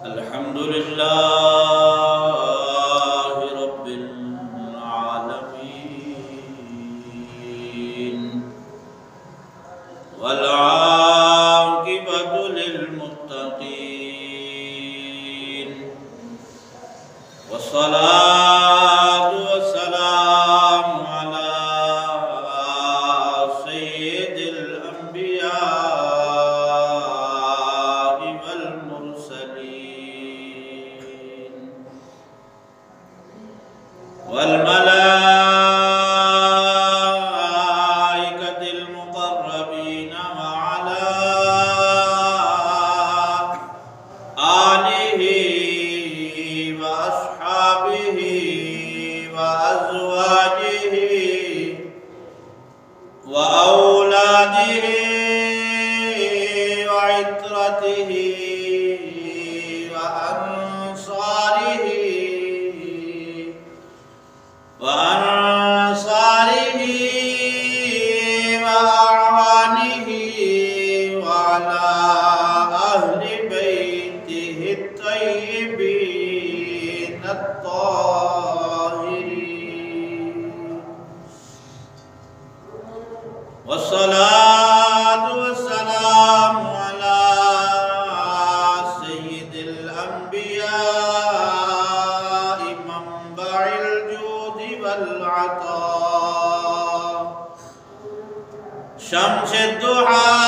الحمد لله رب العالمين والعاقبة للمتقين والصلاة والسلام على سيد الأنبياء والمرسلين والملائكة المقربين وعلى آله وأصحابه وأزواجه وأولاده وعترته وأنصاره وأعوانه وعلى أهل بيته الطيبين الطاهرين والصلاة والسلام على سيد الأنبياء منبع الجود والعطاء شمس الضحى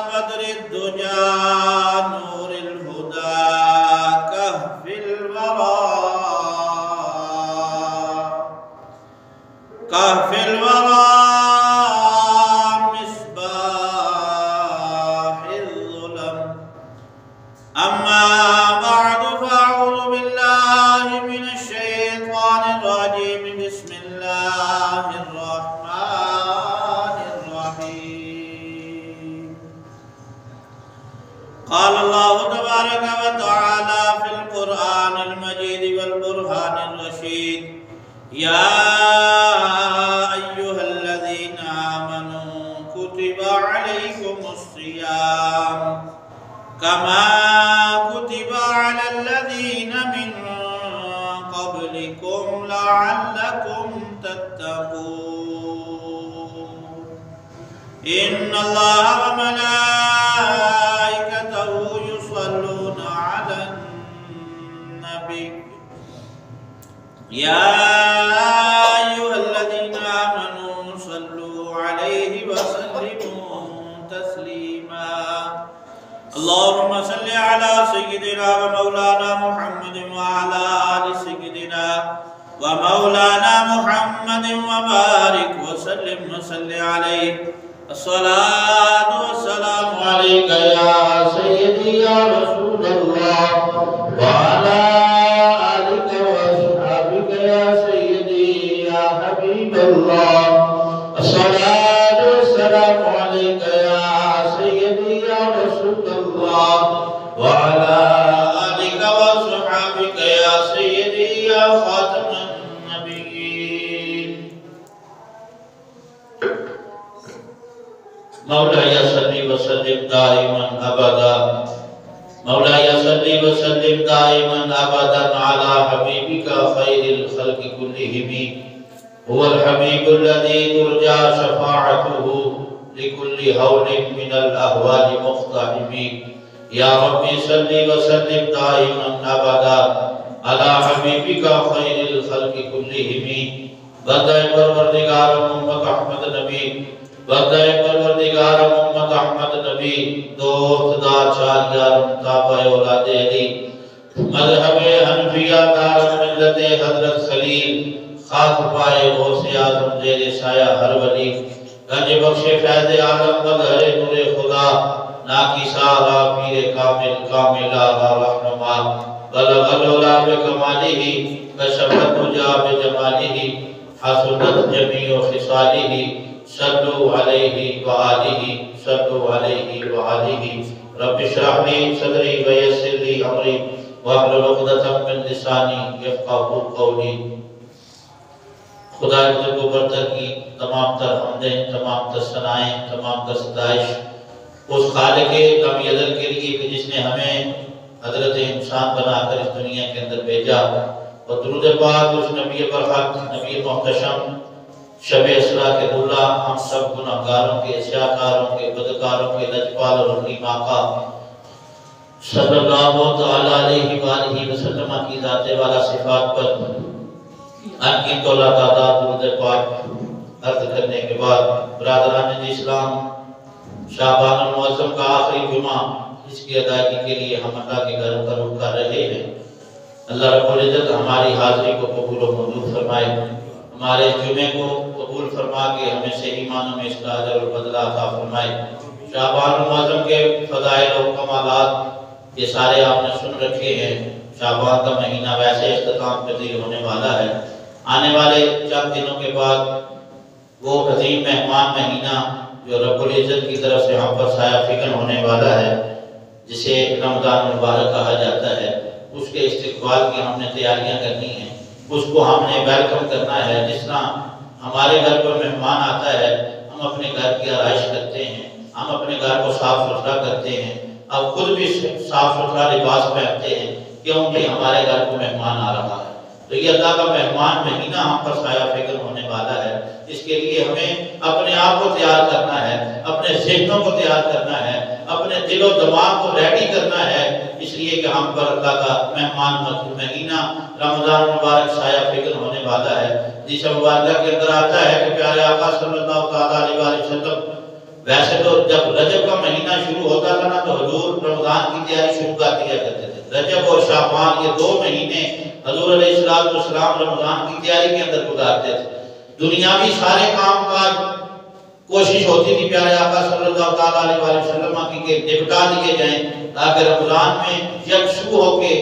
بدر الدجى نور الهدى كهف الورى مصباح الظلم أما بعد فأعوذ بالله من الشيطان الرجيم بسم الله الرحمن الرحيم قال الله تبارك وتعالى في القرآن المجيد والبرهان الرشيد يا أيها الذين آمنوا كتب عليكم الصيام كما كتب على الذين من قبلكم لعلكم تتقون إن الله وملائكته يصلون على النبي يا أيها الذين آمنوا صلوا عليه وسلموا تسليما اللهم صل على سيدنا ومولانا محمد وعلى آل سيدنا ومولانا محمد وبارك وسلم عليه الصلاة والسلام عليك يا سيدي يا رسول الله وعلى آلك وأصحابك يا سيدي يا حبيب الله الصلاة والسلام عليك يا سيدي يا رسول الله وعلى آلك وأصحابك يا سيدي يا خاتم النبيين مولاي صل وسلم دائما أبدا مولاي صل وسلم دائما أبدا على حبيبك خير الخلق كلهم هو الحبيب الذي ترجى شفاعته لكل هول من الأهوال مقتحم يا ربي صل وسلم دائما أبدا على حبيبك خير الخلق كلهم بدأ پروردگار محمد احمد نبی بدأ پروردگار محمد احمد نبی دوست دا چاہیار تابع اولاد علی مذہب حنفیہ دار ملت حضرت خلیل خاک پائے غوث اعظم زیر سایہ ہر ولی گنج بخش فیض عالم مظہر نور خدا ناکی سارا پیر کامل کامل آغا رحمہ بلغ العلا بکمالہ کشفت مجا بجمالہ حسنت جمیع خصالہ صلو علیہ وآلہ صلو علیہ وآلہ رب اشرح لي صدری ویسر لی امری واحلل عقدۃ من لسانی یفقہوا قولی خدا بزرگ و برتر کی تمام تر حمدیں، تمام تر ثنائیں، تمام تر ستائش اس خالق کم یزل کے لیے کہ جس نے ہمیں انسان بنا کر اس دنیا کے اندر بھیجا، اور درود پاک اس نبی برحق، نبی محتشم، شب اسرا کے دلہ، ہم سب گناہگاروں کے، سیاکاروں کے، بدکاروں کے لجپال اور حکیم آقا صلی اللہ تعالیٰ علیہ وآلہ وسلم کی ذات والا صفات پر ان کی تولا تعداد درود پاک عرض کرنے کے بعد، برادران اسلام، شعبان المعظم کا آخری جمعہ، اس کی ادائیگی کے لیے ہم اللہ کے گھروں کا رخ کر رہے ہیں۔ اللہ رب العزت ہماری حاضری کو قبول و منظور فرمائے، ہمارے جمعے کو قبول فرما کے ہمیں صحیح معنوں میں اصلاح اجر اور بدلہ عطا فرمائے۔ شعبان المعظم کے فضائل و کمالات یہ سارے آپ نے سن رکھے ہیں۔ شعبان کا مہینہ ویسے اختتام پذیر ہونے والا ہے، آنے والے چند دنوں کے بعد وہ عظیم مہمان مہینہ جو رب العزت کی طرف سے ہم پر سایہ فکن ہونے والا ہے، جسے رمضان مبارک کہا جاتا ہے، اس کے استقبال کی ہم نے تیاریاں کرنی ہیں، اس کو ہم نے ویلکم کرنا ہے۔ جس طرح ہمارے گھر پر مہمان آتا ہے، ہم اپنے گھر کی آرائش کرتے ہیں، ہم اپنے گھر کو صاف ستھرا کرتے ہیں، اب خود بھی صاف ستھرا لباس پہنتے ہیں، کیونکہ ہمارے گھر کو مہمان آ رہا ہے۔ تو یہ اللہ کا مہمان مہینہ ہم پر سایہ فکن ہونے والا ہے، اس کے لیے ہمیں اپنے آپ کو تیار کرنا ہے، اپنے ذہنوں کو تیار کرنا ہے، اپنے دل و دماغ کو ریڈی کرنا ہے، اس لیے کہ ہم پر اللہ کا مہمان مہینہ رمضان مبارک سایہ فکن ہونے والا ہے، جس مبارکہ کے اندر آتا ہے کہ پیارے آقا صلی اللہ تعالیٰ علیہ وسلم ویسے تو جب رجب کا مہینہ شروع ہوتا تھا نا تو حضور رمضان کی تیاری شروع کر دیا کرتے تھے۔ رجب اور شعبان یہ 2 مہینے حضور علیہ السلام رمضان کی تیاری کے اندر گزارتے تھے۔ دنیاوی سارے کام کاج کوشش ہوتی تھی پیارے آقا صلی اللہ تعالیٰ علیہ وسلم کی کہ نپٹا دیے جائیں، تاکہ رمضان میں یکسو ہو کے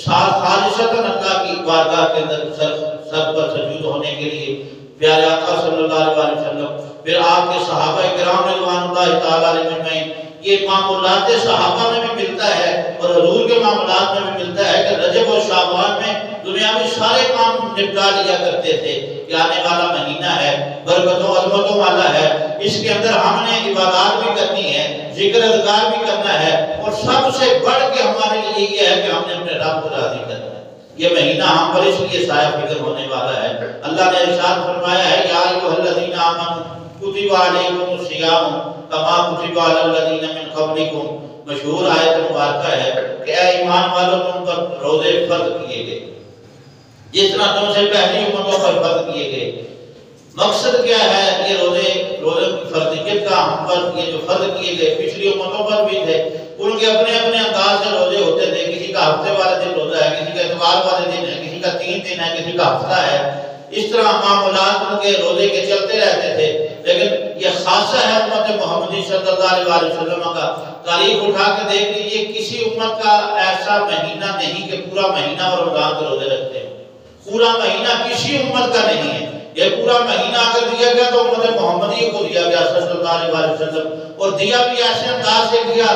خالصتاً اللہ کی بارگاہ کے اندر سر پر سجود ہونے کے لیے پیارے آقا صلی اللہ علیہ وسلم، پھر آپ کے صحابہ کرام رضوان اللہ تعالیٰ علیہ اجمعین، یہ معمولات صحابہ میں بھی ملتا ہے اور حضور کے معاملات میں بھی ملتا ہے کہ رجب اور شعبان میں دنیا میں سارے کام نپٹا لیا کرتے تھے کہ آنے والا مہینہ ہے، برکتوں عظمتوں والا ہے، اس کے اندر ہم نے عبادات بھی کرنی ہے، ذکر اذکار بھی کرنا ہے، اور سب سے بڑھ کے ہمارے لیے یہ ہے کہ ہم نے اپنے رب کو راضی کرنا ہے۔ یہ مہینہ ہم پر اس لیے سایہ فکر ہونے والا ہے۔ اللہ نے ارشاد فرمایا ہے یا ایھا الذین آمنوا کتب علیکم الصیام کما کتب علی الذین من قبلکم، مشہور آیت مبارکہ ہے کہ اے ایمان والو تم پر روزے فرض کیے گئے جس طرح تم سے پہلی امتوں پر فرض کیے گئے۔ مقصد کیا ہے یہ روزے کی فرضیت کا ہم پر یہ جو فرض کیے گئے پچھلی امتوں پر بھی تھے، ان کے اپنے اپنے انداز سے روزے ہوتے تھے، کسی کا ہفتے والے دن روزہ ہے، کسی کا اتوار والے دن ہے، کسی کا 3 دن ہے، کسی کا ہفتہ ہے، اس طرح معاملات ان کے روزے کے چلتے رہتے تھے۔ لیکن یہ خاصہ ہے امت محمدی صلی اللہ علیہ وسلم کا۔ تاریخ اٹھا کے دیکھ لیجئے کسی امت کا ایسا مہینہ نہیں کہ پورا مہینہ اور رمضان کے روزے رکھتے ہیں، پورا مہینہ کسی امت کا نہیں ہے۔ یہ پورا مہینہ اگر دیا گیا تو امت محمدی کو دیا گیا صلی اللہ علیہ وسلم، اور دیا بھی ایسے انداز سے دیا،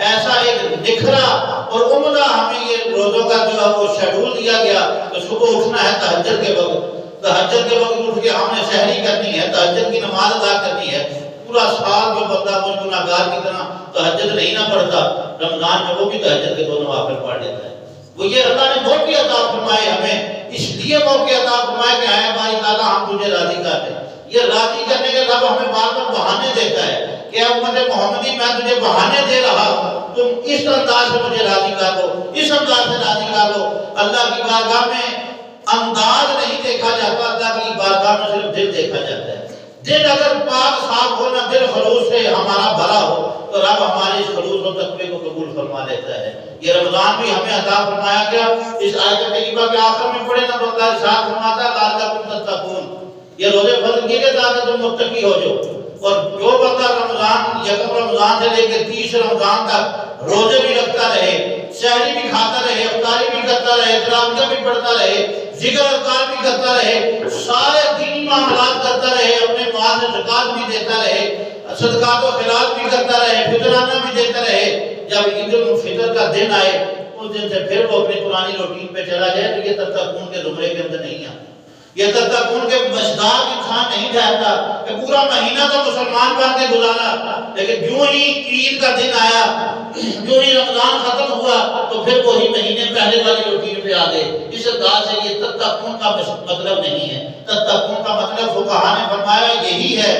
ایسا ایک نکھرا اور عمدہ ہمیں یہ روزوں کا جو ہے وہ شیڈول دیا گیا کہ صبح اٹھنا ہے تہجد کے وقت، تہجد کے وقت اٹھ کے ہم نے سحری کرنی ہے، تہجد کی نماز ادا کرنی ہے۔ پورا سال جو بندہ مجھ گناہگار کی طرح تہجد نہیں نہ پڑھتا، رمضان میں وہ بھی تہجد کے 2 نوافل پڑھ لیتا ہے۔ وہ یہ اللہ نے موقع عطا فرمائے ہمیں، اس لیے موقع عطا فرمائے کہ اے باری تعالیٰ ہم تجھے راضی کرتے ہیں۔ یہ راضی کرنے کے رب ہمیں بار بار بہانے دیتا ہے کہ اے امت محمدی میں تجھے بہانے دے رہا ہوں، تم اس انداز سے مجھے راضی کر دو، اس انداز سے راضی کر دو۔ اللہ کی بارگاہ میں انداز نہیں دیکھا جاتا، اللہ کی بارگاہ میں صرف دل دیکھا جاتا ہے۔ دل اگر پاک صاف ہو، نہ دل خلوص سے ہمارا بھرا ہو، تو رب ہمارے اس خلوص و تقوی کو قبول فرما لیتا ہے۔ یہ رمضان بھی ہمیں عطا فرمایا گیا، اس آیت طیبہ کے آخر میں پڑھے نا تو اللہ ارشاد فرماتا ہے لعلکم تتقون، یہ روزے فرض کیے گئے تاکہ تم متقی ہو جو۔ اور جو بندہ رمضان یکم رمضان سے لے کے 30 رمضان تک روزے بھی رکھتا رہے، سحری بھی کھاتا رہے، افطاری بھی کرتا رہے، تراویح بھی پڑھتا رہے، ذکر اذکار بھی کرتا رہے، سارے دینی معاملات کرتا رہے، اپنے مال سے زکات بھی دیتا رہے، صدقات و خیرات بھی کرتا رہے، فطرانہ بھی دیتا رہے، جب عید الفطر کا دن آئے اس دن سے پھر وہ اپنی پرانی روٹین پہ چلا جائے تو یہ تتقون کے زمرے کے اندر نہیں آتا، یہ تتقون کے مزداق انسان نہیں ٹھہرتا کہ پورا مہینہ تو مسلمان بن کے گزارا، لیکن جو ہی عید کا دن آیا، جو ہی رمضان ختم ہوا تو پھر وہی مہینے پہلے والی روٹین پہ آ گئے۔ اس انداز سے یہ تتقون کا مطلب نہیں ہے۔ تتقون کا مطلب فقہا نے فرمایا یہی ہے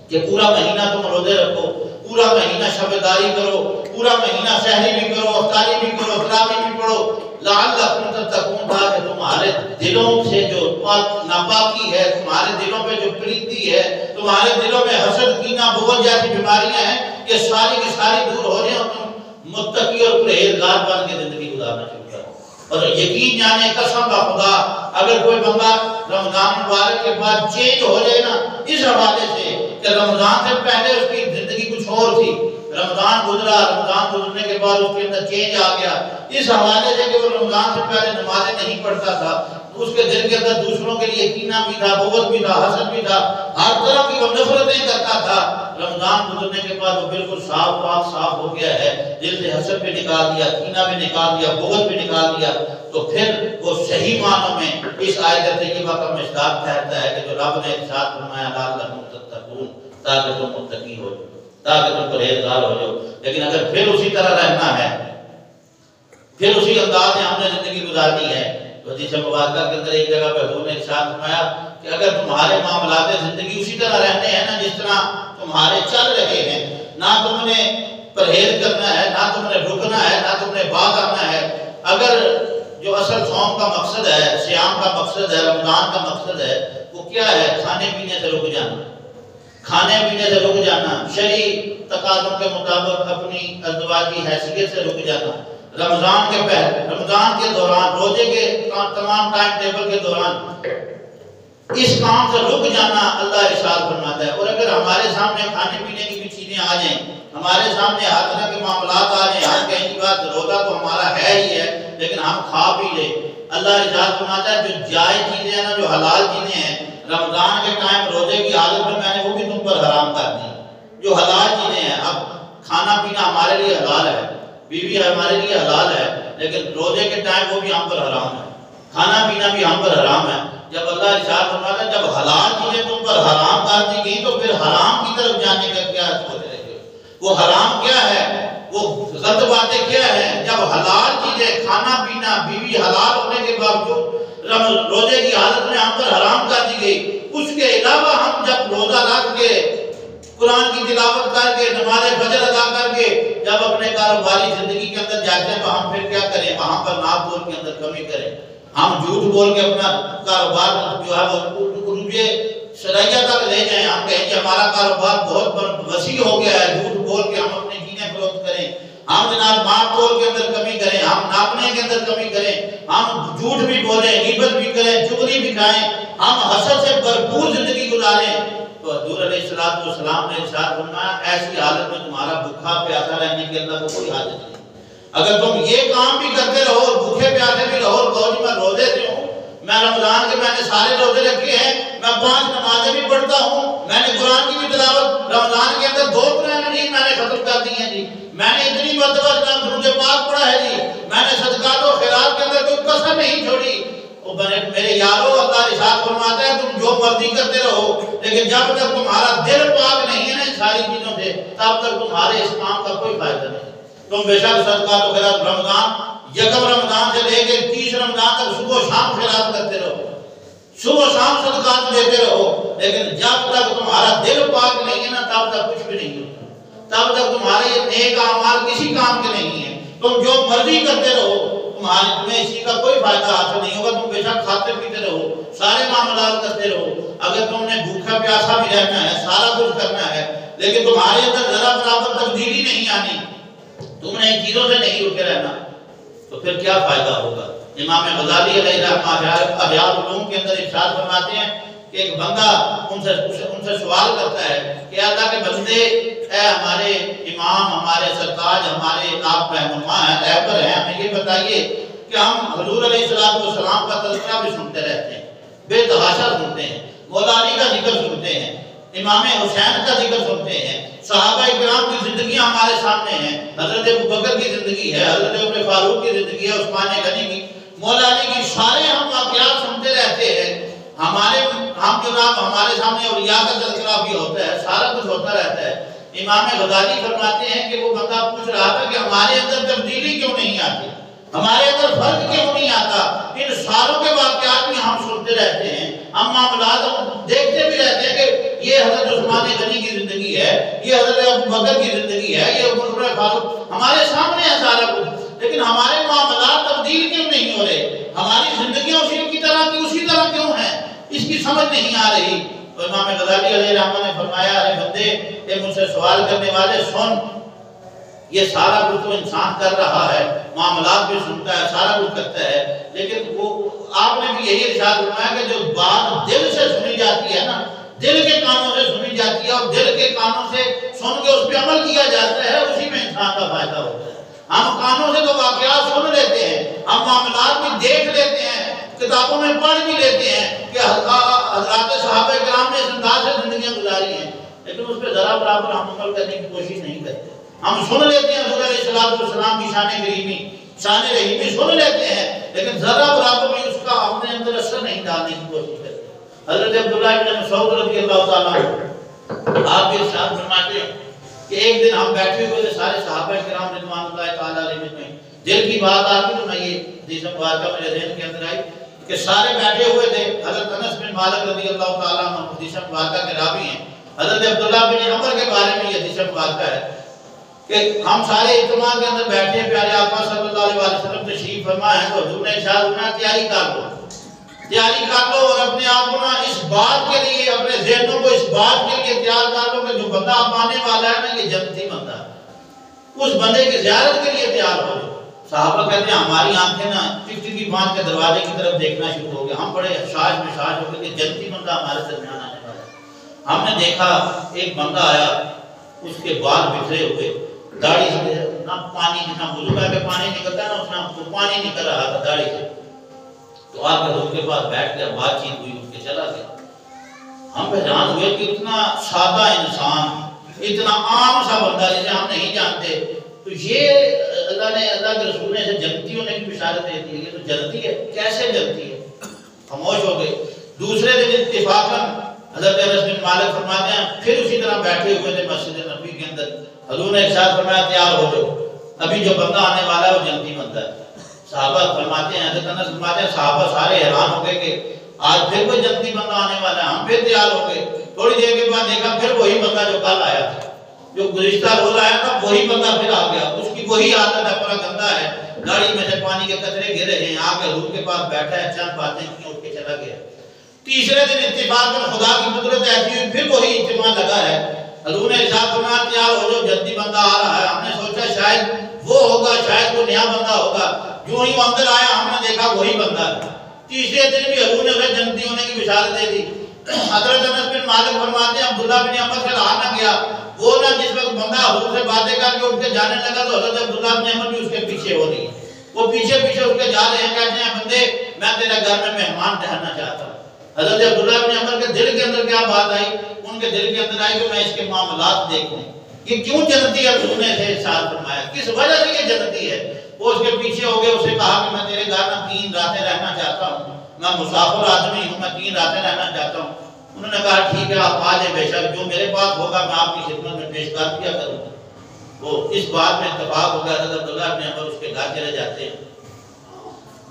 کہ پورا مہینہ تم روزے رکھو، پورا مہینہ شبداری کرو، پورا مہینہ سحری بھی کرو، افطاری بھی کرو، تراویح بھی پڑھو، لعلکم تتقون، تاکہ تمہارے دلوں سے جو ناپاکی ہے، تمہارے دلوں پہ جو پلیتی ہے، تمہارے دلوں میں حسد، کینہ، بغض جیسی بیماریاں ہیں، یہ ساری کی ساری دور ہو جائیں اور تم متقی اور پرہیزگار بن کے زندگی گزارنا شروع کرو۔ اور یقین جانے قسم کا خدا، اگر کوئی بندہ رمضان مبارک کے بعد چینج ہو جائے نا اس حوالے سے کہ رمضان سے پہلے اس کی زندگی کچھ اور تھی، رمضان گزرا، رمضان گزرنے کے بعد اس کے اندر چینج آ گیا، اس حوالے سے کہ وہ رمضان سے پہلے نمازیں نہیں پڑھتا تھا، اس کے دل کے اندر دوسروں کے لیے کینہ بھی تھا، بغض بھی تھا، حسد بھی تھا، ہر طرح کی وہ نفرتیں کرتا تھا، رمضان گزرنے کے بعد وہ بالکل صاف پاک صاف ہو گیا ہے، دل سے حسد بھی نکال دیا، کینہ بھی نکال دیا، بغض بھی نکال دیا، تو پھر وہ صحیح معنوں میں اس آیت طیبہ کا مصداق ٹھہرتا ہے کہ جو رب نے ارشاد فرمایا لعلکم تتقون، تاکہ تم متقی ہو جاؤ، تاکہ تم پرہیزگار ہو جاؤ۔ لیکن اگر پھر اسی طرح رہنا ہے، پھر اسی انداز میں ہم نے زندگی گزارنی ہے، تو حدیث مبارکہ کے اندر ایک جگہ پہ حضور نے ارشاد فرمایا کہ اگر تمہارے معاملات زندگی اسی طرح رہنے ہیں نا جس طرح تمہارے چل رہے ہیں، نہ تم نے پرہیز کرنا ہے، نہ تم نے رکنا ہے، نہ تم نے باز آنا ہے، اگر جو اصل صوم کا مقصد ہے، صیام کا مقصد ہے، رمضان کا مقصد ہے، وہ کیا ہے؟ کھانے پینے سے رک جانا، کھانے پینے سے رک جانا، شرعی تقاضوں کے مطابق اپنی ازدواجی حیثیت سے رک جانا، رمضان کے پہلے، رمضان کے دوران، روزے کے تمام ٹائم ٹیبل کے دوران اس کام سے رک جانا اللہ ارشاد فرماتا ہے۔ اور اگر ہمارے سامنے کھانے پینے کی بھی چیزیں آ جائیں، ہمارے سامنے ہر طرح کے معاملات آ جائیں، ہم کہیں کی بات روزہ تو ہمارا ہے ہی ہے لیکن ہم کھا بھی لیں، اللہ ارشاد فرماتا ہے جو جائز چیزیں ہیں نا، جو حلال چیزیں ہیں، رمضان کے ٹائم روزے کی حالت میں نے وہ بھی تم پر حرام کر دی، جو حلال چیزیں ہیں۔ اب کھانا پینا ہمارے لیے حلال ہے، بیوی ہمارے لیے حلال ہے، لیکن روزے کے ٹائم وہ بھی ہم پر حرام ہے، کھانا پینا بھی ہم پر حرام ہے۔ جب اللہ ارشاد فرماتا ہے جب حلال چیزیں تم پر حرام کر دی گئی تو پھر حرام کی طرف جانے کا کیا سوچ رہے ہو؟ وہ حرام کیا ہے، وہ غلط باتیں کیا ہیں؟ جب حلال چیزیں، کھانا پینا، بیوی حلال ہونے کے باوجود روزے کی حالت میں ہم پر حرام کر دی گئی، اس کے علاوہ ہم جب روزہ رکھ کے قرآن کی تلاوت کر کے نماز فجر ادا کر کے جب اپنے کاروباری زندگی کے اندر جاتے ہیں تو ہم پھر کیا کریں؟ وہاں پر ناپ تول کے اندر کمی کریں، ہم جھوٹ بول کے اپنا کاروبار جو ہے وہ عروج شرعیہ تک لے جائیں، ہم کہیں کہ ہمارا کاروبار بہت وسیع ہو گیا ہے، جھوٹ بول کے ہم اپنے جینے فروخت کریں، ہم جناب ماپ تول کے اندر کمی کریں، ہم ناپنے کے اندر کمی کریں، ہم جھوٹ بھی بولیں، غیبت بھی کریں، چغلی بھی کھائیں، ہم حسد سے بھرپور زندگی گزاریں، تو حضور علیہ السلام نے ارشاد فرمایا ایسی حالت میں تمہارا بھوکا پیاسا رہنے کی اللہ کو کوئی حاجت نہیں۔ اگر تم یہ کام بھی کرتے رہو اور بھوکے پیاسے بھی رہو، کہو جی میں روزے سے ہوں، میں رمضان کے میں نے سارے روزے رکھے ہیں، میں 5 نمازیں بھی پڑھتا ہوں، میں نے قرآن کی بھی تلاوت رمضان کے اندر 2 قرآن مجید میں نے ختم کر دی ہیں جی، میں نے اتنی مرتبہ جناب درود پاک پڑھا ہے جی، میں نے صدقات و خیرات کے اندر کوئی کسر نہیں چھوڑی۔ میرے یارو اللہ ارشاد فرماتا ہے تم جو مرضی کرتے رہو لیکن جب تک تمہارا دل پاک نہیں ہے نا ان ساری چیزوں سے تب تک تمہارے اس کام کا کوئی فائدہ نہیں۔ تم بے شک صدقات و خیرات رمضان، یکم رمضان سے لے کے 30 رمضان تک صبح و شام خیرات کرتے رہو، صبح و شام صدقات دیتے رہو، لیکن جب تک تمہارا دل پاک نہیں ہے نا تب تک کچھ بھی نہیں ہوتا، تب تک تمہارے یہ نیک اعمال کسی کام کے نہیں ہیں۔ تم جو مرضی کرتے رہو تمہیں اسی کا کوئی فائدہ حاصل نہیں ہوگا، تم بے شک کھاتے پیتے رہو، سارے معاملات کرتے رہو، اگر تم نے بھوکا پیاسا بھی رہنا ہے، سارا کچھ کرنا ہے، لیکن تمہارے اندر ذرا برابر تبدیلی نہیں آنی، تم نے ان چیزوں سے نہیں رکے رہنا، تو پھر کیا فائدہ ہوگا؟ امام غزالی علیہ رحمہ احیاء العلوم کے اندر ارشاد فرماتے ہیں کہ ایک بندہ ان سے سوال کرتا ہے کہ اللہ کے بندے، اے ہمارے امام، ہمارے سرتاج، ہمارے آپ رہنما ہیں، رہبر ہیں، ہمیں یہ بتائیے کہ ہم حضور علیہ السلام کا تذکرہ بھی سنتے رہتے ہیں، بے تحاشا سنتے ہیں، مولا علی کا ذکر سنتے ہیں، امام حسین کا ذکر سنتے ہیں، صحابہ کرام کی زندگیاں ہمارے سامنے ہیں، حضرت ابوبکر کی زندگی ہے، حضرت عمر فاروق کی زندگی ہے، عثمان غنی کی، مولا علی کی، سارے ہم واقعات سنتے رہتے ہیں، ہم جناب ہمارے سامنے اولیاء کا تذکرہ بھی ہوتا ہے، سارا کچھ ہوتا رہتا ہے۔ امام غزالی فرماتے ہیں کہ وہ بندہ پوچھ رہا تھا کہ ہمارے اندر تبدیلی کیوں نہیں آتی، ہمارے اندر فرق کیوں نہیں آتا، ان سالوں کے واقعات بھی ہم سنتے رہتے ہیں، ہم معاملات ہم دیکھتے بھی رہتے ہیں کہ یہ حضرت عثمان غنی کی زندگی ہے، یہ حضرت ابو بکر کی زندگی ہے، یہ عمر فاروق ہمارے سامنے ہے سارا کچھ، لیکن ہمارے معاملات تبدیل کیوں نہیں ہو رہے، ہماری زندگیاں اسی طرح کیوں ہیں، اس کی سمجھ نہیں آ رہی۔ تو امام غزالی علیہ رحمہ نے فرمایا، ارے بندے یہ مجھ سے سوال کرنے والے سن، یہ سارا کچھ تو انسان کر رہا ہے، معاملات بھی سنتا ہے، سارا کچھ کرتا ہے، لیکن وہ آپ نے بھی یہی ارشاد فرمایا کہ جو بات دل سے سنی جاتی ہے نا، دل کے کانوں سے سنی جاتی ہے اور دل کے کانوں سے سن کے اس پہ عمل کیا جاتا ہے، اسی میں انسان کا فائدہ ہوتا ہے۔ ہم کانوں سے تو واقعات سن لیتے ہیں، ہم معاملات بھی دیکھ لیتے ہیں، کتابوں میں پڑھ بھی لیتے ہیں کہ حضرات صحابہ کرام نے اس انداز سے زندگیاں گزاری ہیں، لیکن اس پہ ذرا برابر ہم عمل کرنے کی کوشش نہیں کرتے۔ ہم سن لیتے ہیں حضور علیہ السلام کی شان کریمی، شان رحیمی سن لیتے ہیں، لیکن ذرا برابر بھی اس کا اپنے اندر اثر نہیں ڈالنے کی کوشش کرتے۔ حضرت عبداللہ بن مسعود رضی اللہ تعالیٰ عنہ آپ کے ارشاد فرماتے ہیں کہ ایک دن ہم بیٹھے ہوئے تھے سارے صحابہ کرام رضوان اللہ تعالیٰ علیہ میں، دل کی بات آ گئی تو میں یہ حدیث مبارکہ میرے ذہن کے اندر آئی کہ سارے بیٹھے ہوئے تھے، حضرت انس بن مالک رضی اللہ تعالیٰ عنہ حدیث مبارکہ کے راوی ہیں، حضرت عبداللہ بن عمر کے بارے میں یہ حدیث مبارکہ ہے کہ ہم سارے اجتماع کے اندر بیٹھے ہیں، پیارے آقا صلی اللہ علیہ وسلم تشریف فرما ہے تو حضور نے ارشاد فرمایا تیاری کر لو اور اپنے آپ کو نا اس بات کے لیے، اپنے ذہنوں کو اس بات کے لیے تیار کر لو کہ جو بندہ اب آنے والا ہے نا یہ جنتی بندہ ہے، اس بندے کی زیارت کے لیے تیار ہو جاؤ۔ صحابہ کہتے ہیں ہماری آنکھیں نا ٹکٹکی باندھ کے دروازے کی طرف دیکھنا شروع ہو گیا، ہم بڑے حساس مزاج ہو گئے کہ جنتی بندہ ہمارے درمیان آنے والا ہے۔ ہم نے دیکھا ایک بندہ آیا، اس کے بال بکھرے ہوئے، داڑھی سے نہ پانی جتنا وضو کر کے پانی نکلتا ہے نا اتنا وہ پانی نکل رہا تھا داڑھی سے، تو آ کے حضور کے پاس بیٹھ گیا، بات چیت ہوئی، اٹھ کے چلا گیا۔ ہم حیران ہوئے کہ اتنا سادہ انسان، اتنا عام سا بندہ جسے ہم نہیں جانتے، تو یہ اللہ کے رسول نے اسے جنتی ہونے کی بشارت دے دی، یہ تو جنتی ہے، کیسے جنتی ہے؟ خاموش ہو گئے۔ دوسرے دن اتفاقاً حضرت انس بن مالک فرماتے ہیں پھر اسی طرح بیٹھے ہوئے تھے مسجد نبوی کے اندر، حضور نے ارشاد فرمایا تیار ہو جاؤ، ابھی جو بندہ آنے والا ہے وہ جنتی بندہ ہے۔ صحابہ فرماتے ہیں، حضرت انس فرماتے ہیں صحابہ سارے حیران ہو گئے کہ آج پھر کوئی جنتی بندہ آنے والا ہے، ہم پھر تیار ہو گئے۔ تھوڑی دیر کے بعد دیکھا پھر وہی بندہ جو کل آیا تھا، جو گزشتہ روز آیا تھا وہی بندہ پھر آ گیا، اس کی وہی عادت ہے، بڑا گندا ہے، داڑھی میں سے پانی کے قطرے گر رہے ہیں، آ کے حضور کے پاس بیٹھا ہے، چند باتیں کی، اٹھ کے چلا گیا۔ تیسرے دن اتفاق میں خدا کی قدرت ایسی ہوئی پھر وہی اجتماع لگا ہے، حضور نے ارشاد فرمایا تیار ہو جو جنتی بندہ آ رہا ہے۔ ہم نے سوچا شاید وہ ہوگا، شاید کوئی نیا بندہ ہوگا، جو ہی وہ اندر آیا ہم نے دیکھا وہی بندہ ہے۔ تیسرے دن بھی حضور نے اسے جنتی ہونے کی بشارت دے دی۔ حضرت انس بن مالک فرماتے ہیں عبداللہ بن عمر سے رہا نہ گیا، وہ نہ جس وقت بندہ حضور سے باتیں کر کے اٹھ کے جانے لگا تو حضرت عبداللہ بن عمر بھی اس کے پیچھے ہو رہی، وہ پیچھے پیچھے اٹھ کے جا رہے ہیں، کہتے ہیں بندے میں تیرے گھر میں مہمان ٹھہرنا چاہتا ہوں۔ حضرت عبداللہ بن عمر کے دل کے اندر کیا بات آئی؟ ان کے دل کے اندر آئی کہ میں اس کے معاملات دیکھوں، یہ کیوں جنتی ہے؟ حضور نے اسے ارشاد فرمایا کس وجہ سے یہ جنتی ہے؟ وہ اس کے پیچھے ہو گئے، اسے کہا کہ میں تیرے گھر میں 3 راتیں رہنا چاہتا ہوں، میں مسافر آدمی ہوں، میں 3 راتیں رہنا چاہتا ہوں۔ انہوں نے کہا ٹھیک ہے آپ آ جائیں، بے شک جو میرے پاس ہوگا میں آپ کی خدمت میں پیش کر دیا کروں گا۔ وہ اس بات میں اتفاق ہو گیا، حضرت عبداللہ بن عمر اس کے گھر چلے جاتے ہیں۔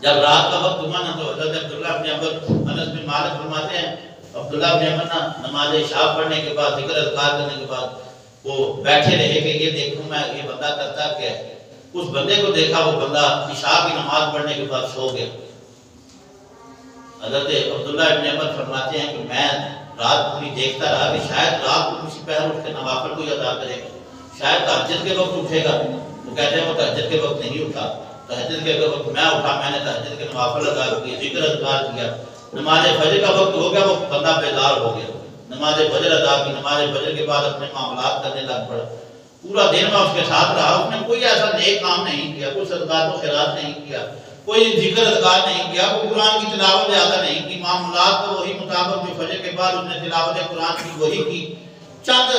جب رات کا وقت ہوا نا تو حضرت عبداللہ بن عمر، انس بن مالک فرماتے ہیں عبداللہ بن عمر نا نماز عشاء پڑھنے کے بعد، ذکر اذکار کرنے کے بعد وہ بیٹھے رہے کہ یہ دیکھوں میں یہ بندہ کرتا کیا ہے۔ اس بندے کو دیکھا، وہ بندہ عشاء کی نماز پڑھنے کے بعد سو گیا۔ حضرت عبداللہ بن عمر فرماتے ہیں کہ میں رات پوری دیکھتا رہا کہ شاید رات کو کسی پہر اٹھ کے نوافل کو ادا کرے گا، شاید تہجد کے وقت اٹھے گا۔ وہ کہتے ہیں وہ تہجد کے وقت نہیں اٹھا، تہجد کے وقت میں اٹھا، میں نے تہجد کے نوافل ادا کیے، ذکر اذکار کیا، نماز فجر کا وقت ہو گیا، وہ بندہ بیدار ہو گیا، نماز فجر ادا کی، نماز فجر کے بعد اپنے معاملات کرنے لگ پڑا۔ پورا دن میں اس کے ساتھ رہا، اس نے کوئی ایسا نیک کام نہیں کیا، کوئی صدقات و خیرات نہیں کیا، کوئی ذکر اذکار نہیں کیا، کوئی قرآن کی تلاوت زیادہ نہیں کی، معاملات کو وہی مطابق جو فجر کے بعد اس نے تلاوت قرآن کی وہی کی۔ چند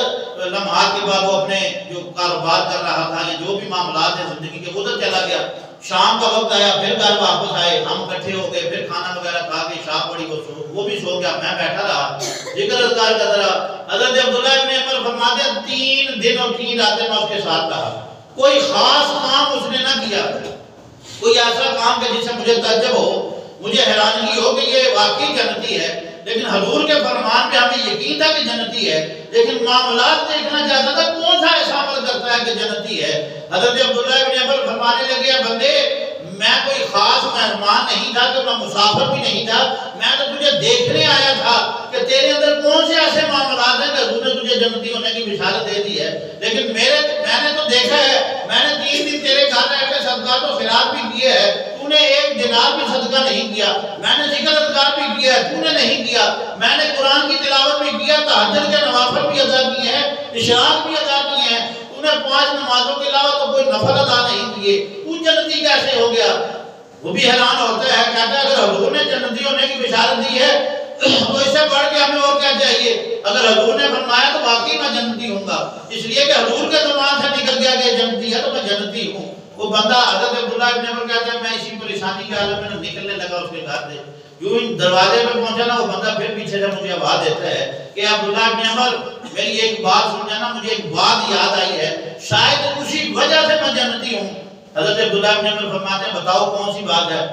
لمحات کے بعد وہ اپنے جو کاروبار کر رہا تھا یا جو بھی معاملات ہیں زندگی کے ادھر چلا گیا۔ شام کا وقت آیا، پھر گھر واپس آئے، ہم اکٹھے ہو گئے، پھر کھانا وغیرہ کھا کے شام پڑی، وہ بھی سو گیا، میں بیٹھا رہا ذکر اذکار کرتا رہا۔ حضرت عبداللہ ابن عمر فرماتے ہیں 3 دن اور 3 راتیں میں اس کے ساتھ رہا، کوئی خاص کام اس نے نہ کیا، کوئی ایسا کام کہ جس سے مجھے تعجب ہو، مجھے حیرانگی ہو کہ یہ واقعی جنتی ہے، لیکن حضور کے فرمان پہ ہمیں یقین تھا کہ جنتی ہے، لیکن معاملات دیکھنا چاہتا تھا کون سا ایسا عمل کرتا ہے کہ جنتی ہے۔ حضرت عبداللہ ابن عمر فرمانے لگے بندے میں کوئی خاص مہمان نہیں تھا، کہ میں مسافر بھی نہیں تھا، میں تو تجھے دیکھنے آیا تھا کہ تیرے اندر کون سے ایسے معاملات ہیں کہ حضور نے تجھے جنتی ہونے کی بشارت دے دی ہے، لیکن میں نے تو دیکھا ہے، میں نے 3 دن تیرے گھر رہ کے صدقات و خیرات بھی کیے ہیں، تو نے 1 دینار بھی صدقہ نہیں کیا، میں نے ذکر اذکار بھی کیا ہے، تو نے نہیں کیا، میں نے قرآن کی تلاوت بھی کیا، تہجد کے نوافل بھی ادا کیے ہیں، اشراق بھی ادا کیے ہیں، تو نے 5 نمازوں کے علاوہ تو کوئی نفل ادا نہیں کیے، تو جنتی کیسے ہو گیا؟ وہ بھی حیران ہوتا ہے، کہتا ہے اگر حضور نے جنتی ہونے کی بشارت دی ہے تو اس سے بڑھ کے ہمیں اور کیا چاہیے؟ اگر حضور نے فرمایا تو واقعی میں جنتی ہوں گا، اس لیے کہ حضور کے زبان سے نکل گیا کہ جنتی ہے تو میں جنتی ہوں۔ وہ بندہ حضرت عبداللہ ابن عمر کہتا ہے میں اسی پریشانی کے عالم میں نکلنے لگا اس کے گھر سے، یوں ہی دروازے پہ پہنچا نا، وہ بندہ پھر پیچھے سے مجھے آواز دیتا ہے کہ عبداللہ ابن عمر میری ایک بات سن جانا، مجھے ایک بات یاد آئی ہے، شاید اسی وجہ سے میں جنتی ہوں۔ حضرت عبداللہ ابن عمر فرماتے ہیں بتاؤ کون سی بات ہے؟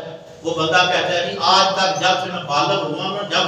وہ بندہ کہتا ہے آج تک جب سے میں بالغ ہوا ہوں، جب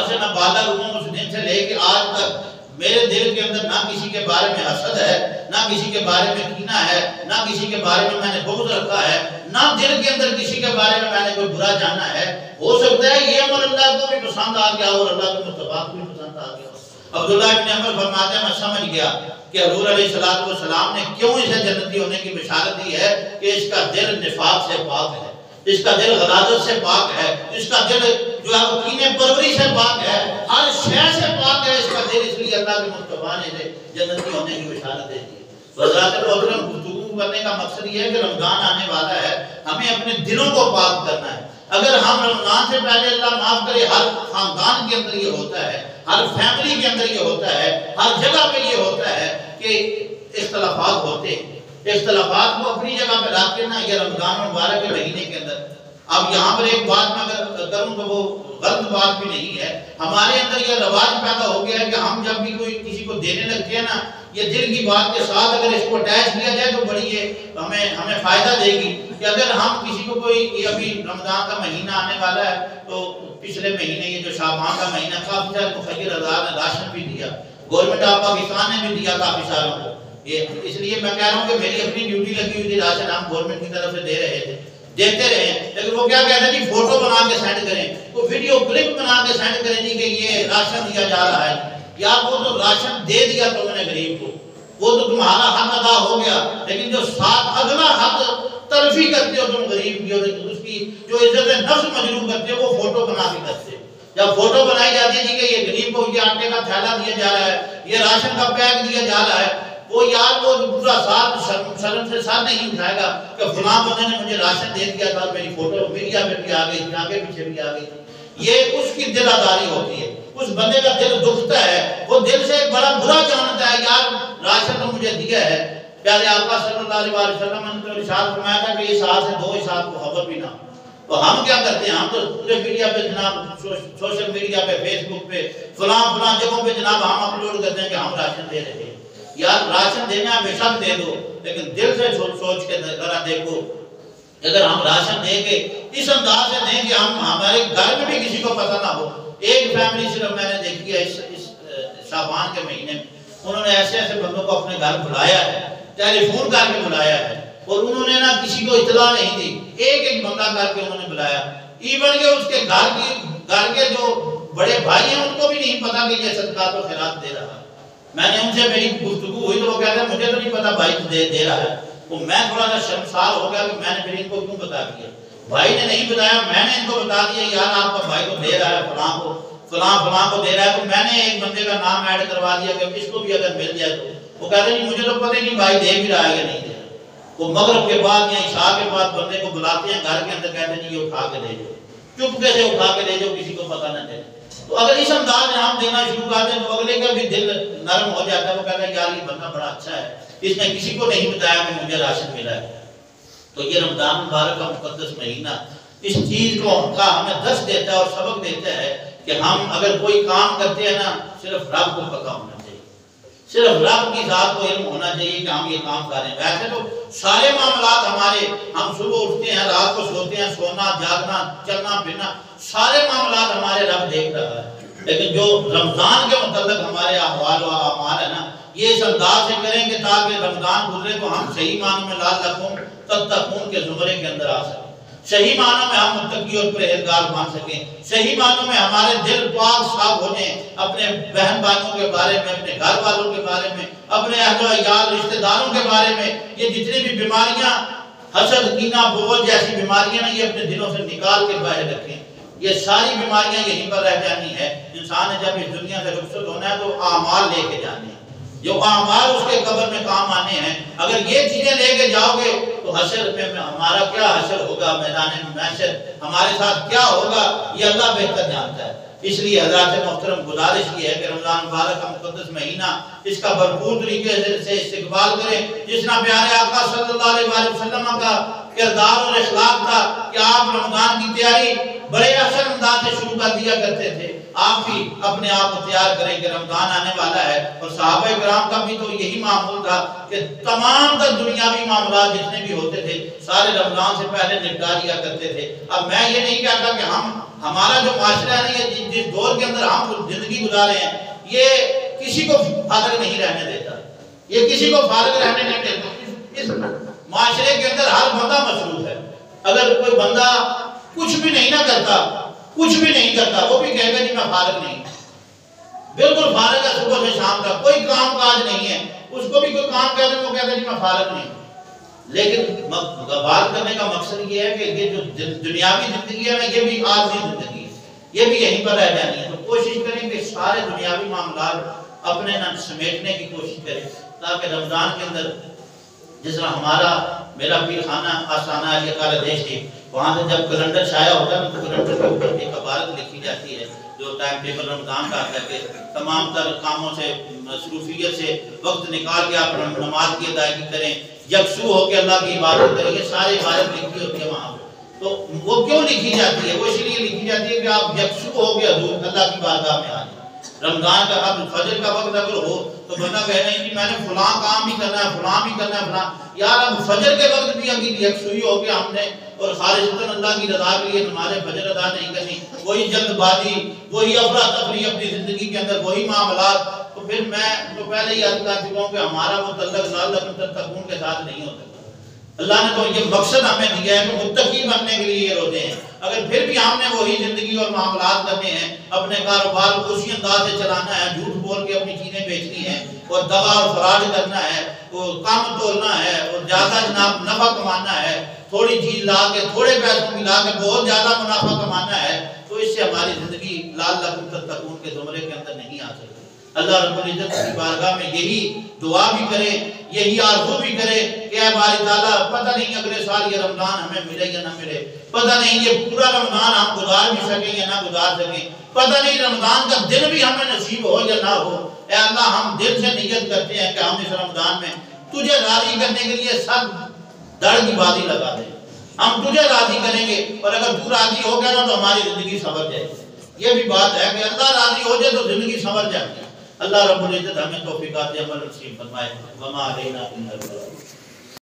سے میں بالغ ہوا ہوں، اس دن سے لے کے آج تک میرے دل کے اندر نہ کسی کے بارے میں حسد ہے، نہ کسی کے بارے میں کینہ ہے، نہ کسی کے بارے میں نے بغض رکھا ہے، نہ دل کے اندر کسی کے بارے میں نے کوئی برا جانا ہے۔ ہو سکتا ہے یہ عمل اللہ کو بھی پسند آ گیا اور اللہ کے مصطفیٰ کو بھی پسند آ گیا۔ عبداللہ ابن عمر فرماتے ہیں میں سمجھ گیا کہ حضور علیہ السلام نے کیوں اسے جنتی ہونے کی بشارت دی ہے کہ اس کا دل نفاق سے پاک ہے، اس کا دل غلاظت سے پاک ہے، اس کا دل جو ہے کینے پروری سے پاک ہے، ہر شے سے پاک ہے اس کا دل، اس لیے اللہ کے مصطفیٰ نے اسے جنتی ہونے کی بشارت دے دی ہے۔ حضرات محترم گفتگو کرنے کا مقصد یہ ہے کہ رمضان آنے والا ہے، ہمیں اپنے دلوں کو پاک کرنا ہے۔ اگر ہم رمضان سے پہلے اللہ معاف کرے، ہر خاندان کے اندر یہ ہوتا ہے، ہر فیملی کے اندر یہ ہوتا ہے، ہر جگہ پہ یہ ہوتا ہے کہ اختلافات ہوتے ہیں، اختلافات کو اپنی جگہ پہ رکھ کے نا یہ رمضان مبارک کے مہینے کے اندر، اب یہاں پر ایک بات میں اگر کروں تو وہ غلط بات بھی نہیں ہے، ہمارے اندر یہ رواج پیدا ہو گیا ہے کہ ہم جب بھی کوئی کسی کو دینے لگتے ہیں نا، یہ دل کی بات کے ساتھ اگر اس کو اٹیچ کیا جائے تو بڑی یہ ہمیں فائدہ دے گی کہ اگر ہم کسی کو کوئی ابھی رمضان کا مہینہ آنے والا ہے تو پچھلے مہینے یہ جو شعبان کا مہینہ کافی سارے مخیر ازاد نے راشن بھی دیا، گورنمنٹ آف پاکستان نے بھی دیا کافی ساروں کو، یہ اس لیے میں کہہ رہا ہوں کہ میری اپنی ڈیوٹی لگی ہوئی تھی، راشن ہم گورنمنٹ کی طرف سے دے رہے تھے، دیتے رہے، لیکن وہ کیا کہتے ہیں جی فوٹو بنا کے سینڈ کریں، وہ ویڈیو کلپ بنا کے سینڈ کریں جی کہ یہ راشن دیا جا رہا ہے، یار وہ تو راشن دے دیا تم نے غریب کو، وہ تو تمہارا حق ادا ہو گیا، لیکن جو ساتھ اگلا حق تلفی کرتے ہو تم غریب کی، اور اس کی جو عزت نفس مجروح کرتے ہو وہ فوٹو بنا کے کرتے، جب فوٹو بنائی جاتی ہے جی کہ یہ غریب کو یہ آٹے کا تھیلا دیا جا رہا ہے، یہ راشن کا پیک دیا جا رہا ہے، وہ یار وہ پورا ساتھ شرم سے ساتھ نہیں اٹھائے گا کہ فلاں بندے نے مجھے راشن دے دیا تھا، میری فوٹو میڈیا پہ بھی آ گئی تھی، آگے پیچھے بھی آ گئی تھی، یہ اس کی دل آزاری ہوتی ہے، اس بندے کا دل دکھتا ہے، وہ دل سے ایک بڑا برا جانتا ہے، یار راشن تو مجھے دیا ہے، پیارے آقا صلی اللہ علیہ وسلم نے تو ارشاد فرمایا تھا کہ اس ہاتھ سے 2 اس ہاتھ کو خبر بھی نہ ہو، تو ہم کیا کرتے ہیں، ہم تو پورے میڈیا پہ جناب سوشل میڈیا پہ فیس بک پہ فلاں جگہوں پہ جناب ہم اپلوڈ کرتے ہیں کہ ہم راشن دے رہے ہیں، یار راشن دینا بے شک دے دو، لیکن دل سے سوچ کے ذرا دیکھو، اگر ہم راشن دیں گے اس انداز سے دیں کہ ہمارے گھر میں بھی کسی کو پتہ نہ ہو، ایک فیملی صرف میں نے دیکھی ہے اس شعبان کے مہینے میں، انہوں نے ایسے بندوں کو اپنے گھر بلایا ہے، ٹیلی فون کر کے بلایا ہے، اور انہوں نے نا کسی کو اطلاع نہیں دی، ایک بندہ کر کے انہوں نے بلایا، ایون کہ اس کے گھر کے جو بڑے بھائی ہیں ان کو بھی نہیں پتا کہ یہ صدقات و خیرات دے رہا ہے۔ میں نے ان سے میری گفتگو ہوئی تو وہ کہتے ہیں مجھے تو نہیں پتا بھائی دے رہا ہے، تو میں تھوڑا سا شرمسار ہو گیا کہ میں نے پھر ان کو کیوں بتا دیا، بھائی نے نہیں بتایا، میں نے ان کو بتا دیا یار آپ کا بھائی کو دے رہا ہے فلاں کو دے رہا ہے، تو میں نے ایک بندے کا نام ایڈ کروا دیا کہ اس کو بھی اگر مل جائے تو، وہ کہتے ہیں مجھے تو پتہ نہیں بھائی دے بھی رہا ہے یا نہیں دے رہا، وہ مغرب کے بعد یا عشاء کے بعد بندے کو بلاتے ہیں گھر کے اندر، کہتے ہیں یہ اٹھا کے دے جاؤ، چپکے سے اٹھا کے دے جاؤ، کسی کو پتہ نہ چلے، تو اگر اس انداز میں ہم دینا شروع کرتے ہیں تو اگلے کا بھی دل نرم ہو جاتا ہے، وہ کہتا ہے یار یہ بندہ بڑا اچھا ہے، اس نے کسی کو نہیں بتایا کہ مجھے راشن ملا ہے۔ تو یہ رمضان مبارک کا مقدس مہینہ اس چیز کو کا ہمیں درس دیتا ہے اور سبق دیتا ہے کہ ہم اگر کوئی کام کرتے ہیں نا صرف رب کو پتہ ہونا چاہیے، صرف رب کی ذات کو علم ہونا چاہیے کہ ہم یہ کام کر رہے ہیں۔ ویسے تو سارے معاملات ہمارے، ہم صبح اٹھتے ہیں، رات کو سوتے ہیں، سونا جاگنا چلنا پھرنا سارے معاملات ہمارے رب دیکھ رہا ہے، لیکن جو رمضان کے متعلق ہمارے احوال و اعمال ہے نا یہ اس انداز سے کریں کہ تاکہ رمضان گزرے تو ہم صحیح معنوں میں لعلکم تتقون کے زمرے کے اندر آ سکیں، صحیح معنوں میں ہم متقی اور پرہیزگار بن سکیں، صحیح معنوں میں ہمارے دل پاک صاف ہو جائیں اپنے بہن بھائیوں کے بارے میں، اپنے گھر والوں کے بارے میں، اپنے اہل و عیال رشتہ داروں کے بارے میں۔ یہ جتنی بھی بیماریاں حسد کینہ بغض جیسی بیماریاں یہ اپنے دلوں سے نکال کے باہر رکھیں، یہ ساری بیماریاں یہیں پر رہ جانی ہے۔ انسان نے جب اس دنیا سے رخصت ہونا ہے تو اعمال لے کے جانے ہیں، جو اعمال اس کے قبر میں کام آنے ہیں، اگر یہ چیزیں لے کے جاؤ گے تو حشر میں ہمارا کیا حشر ہوگا، میدان محشر ہمارے ساتھ کیا ہوگا یہ اللہ بہتر جانتا ہے۔ اس لیے حضرات محترم گزارش یہ ہے کہ رمضان مبارک کا مقدس مہینہ اس کا بھرپور طریقے سے استقبال کریں۔ جس طرح پیارے آقا صلی اللہ علیہ وسلم کا کردار اور اخلاق تھا کہ آپ رمضان کی تیاری بڑے احسن انداز سے شروع کر دیا کرتے تھے، آپ بھی اپنے آپ کو تیار کریں کہ رمضان آنے والا ہے۔ اور صحابہ کرام کا بھی تو یہی معمول تھا کہ تمام تر دنیاوی معاملات جتنے بھی ہوتے تھے سارے رمضان سے پہلے نپٹا لیا کرتے تھے۔ اب میں یہ نہیں کہتا کہ ہمارا جو معاشرہ ہے نا جس دور کے اندر ہم زندگی گزارے ہیں یہ کسی کو فارغ نہیں رہنے دیتا، یہ کسی کو فارغ رہنے نہیں دیتا۔ اس معاشرے کے اندر ہر بندہ مصروف ہے، اگر کوئی بندہ کچھ بھی نہیں نہ کرتا، کچھ بھی نہیں کرتا، وہ بھی کہے گا جی میں فارغ نہیں، بالکل فارغ ہے صبح سے شام تک، کوئی کام کاج نہیں ہے، اس کو بھی کوئی کام کہتے ہیں وہ کہتا ہے جی میں فارغ نہیں۔ لیکن بات کرنے کا مقصد یہ ہے کہ یہ جو دنیاوی زندگی ہے نا یہ بھی عارضی زندگی ہے، یہ بھی یہیں پر رہ جانی ہے۔ تو کوشش کریں کہ سارے دنیاوی معاملات اپنے نہ سمیٹنے کی کوشش کریں تاکہ رمضان کے اندر جس طرح ہمارا میرا پیر خانہ آستانہ علی اقال دیش ہے، وہاں سے جب کیلنڈر شائع ہوتا ہے تو کیلنڈر کے اوپر ایک عبارت لکھی جاتی ہے جو ٹائم ٹیبل رمضان کا آتا ہے کہ تمام تر کاموں سے مصروفیت سے وقت نکال کے آپ نماز کی ادائیگی کریں، یکسو ہو کے اللہ کی عبادت کریں، یہ ساری عبادت لکھی ہوتی ہے وہاں پہ۔ تو وہ کیوں لکھی جاتی ہے؟ وہ اس لیے لکھی جاتی ہے کہ آپ یکسو ہو کے حضور اللہ کی بارگاہ میں آ جائیں۔ رمضان کا اب فجر کا وقت اگر ہو تو بندہ کہے نہیں کہ میں نے فلاں کام بھی کرنا ہے، فلاں بھی کرنا ہے، فلاں، یار اب فجر کے وقت بھی اگر یکسوئی ہو کے ہم نے اور خالصتاً اللہ کی رضا کے لیے نماز فجر ادا نہیں کرنی، وہی جلد بازی، وہی افراتفری اپنی زندگی کے اندر، وہی معاملات، تو پھر میں تو پہلے ہی عرض کر چکا ہوں کہ ہمارا وہ تعلق لعلکم تتقون کے ساتھ نہیں ہوتا۔ اللہ نے تو یہ مقصد ہمیں دیا ہے کہ متقی بننے کے لیے یہ روزے ہیں، اگر پھر بھی ہم نے وہی زندگی اور معاملات کرنے ہیں، اپنے کاروبار کو اسی انداز سے چلانا ہے، جھوٹ بول کے اپنی چیزیں بیچنی ہیں اور دغا اور فراڈ کرنا ہے، اور کام تولنا ہے اور زیادہ جناب نفع کمانا ہے، تھوڑی چیز لا کے تھوڑے پیسوں کی لا کے بہت زیادہ منافع کمانا ہے، تو اس سے ہماری زندگی لعلکم تتقون کے زمرے کے اندر نہیں آ سکتی۔ اللہ رب العزت کی بارگاہ میں یہی دعا بھی کرے، یہی آرزو بھی کرے کہ اے باری تعالیٰ پتہ نہیں اگلے سال یہ رمضان ہمیں ملے یا نہ ملے، پتہ نہیں یہ پورا رمضان ہم گزار بھی سکیں یا نہ گزار سکیں، پتہ نہیں رمضان کا دن بھی ہمیں نصیب ہو یا نہ ہو۔ اے اللہ ہم دل سے نیت کرتے ہیں کہ ہم اس رمضان میں تجھے راضی کرنے کے لیے سب دڑ کی بازی لگا دیں، ہم تجھے راضی کریں گے، اور اگر تو راضی ہو گیا نا تو ہماری زندگی سنور جائے گی۔ یہ بھی بات ہے کہ اللہ راضی ہو جائے تو زندگی سنور جاتی ہے۔ اللہ رب العزت ہمیں توفیقات عمل نصیب فرمائے۔ وما علینا الا البلاغ۔